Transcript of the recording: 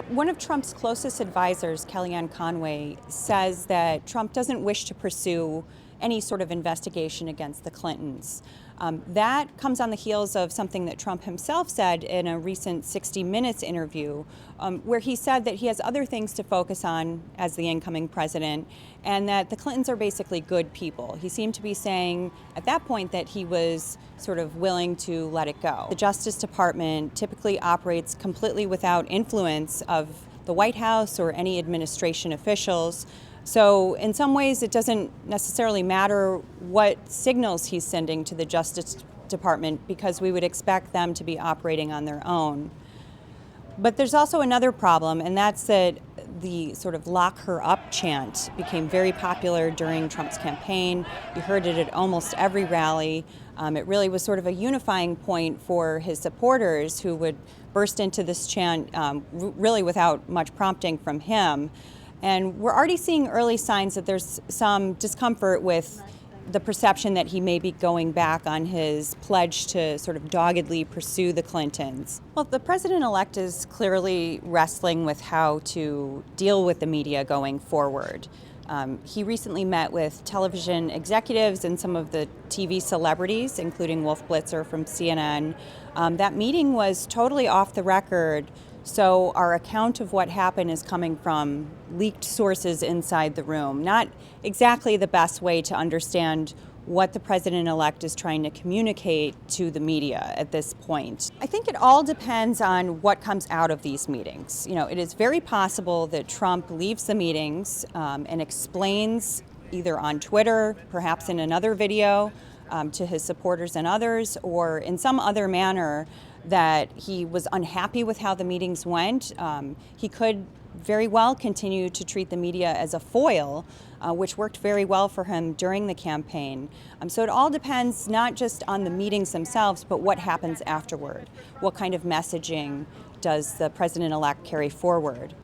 One of Trump's closest advisors, Kellyanne Conway, says that Trump doesn't wish to pursue any sort of investigation against the Clintons. That comes on the heels of something that Trump himself said in a recent 60 Minutes interview, where he said that he has other things to focus on as the incoming president, and that the Clintons are basically good people. He seemed to be saying at that point that he was sort of willing to let it go. The Justice Department typically operates completely without influence of the White House or any administration officials. So in some ways, it doesn't necessarily matter what signals he's sending to the Justice Department, because we would expect them to be operating on their own. But there's also another problem, and that's that the sort of lock her up chant became very popular during Trump's campaign. You heard it at almost every rally. It really was sort of a unifying point for his supporters, who would burst into this chant really without much prompting from him. And we're already seeing early signs that there's some discomfort with the perception that he may be going back on his pledge to sort of doggedly pursue the Clintons. Well, the president-elect is clearly wrestling with how to deal with the media going forward. He recently met with television executives and some of the TV celebrities, including Wolf Blitzer from CNN. That meeting was totally off the record. So our account of what happened is coming from leaked sources inside the room. Not exactly the best way to understand what the president-elect is trying to communicate to the media at this point. I think it all depends on what comes out of these meetings. You know, it is very possible that Trump leaves the meetings and explains either on Twitter, perhaps in another video, to his supporters and others, or in some other manner that he was unhappy with how the meetings went. He could very well continue to treat the media as a foil, which worked very well for him during the campaign. So it all depends not just on the meetings themselves, but what happens afterward. What kind of messaging does the president-elect carry forward?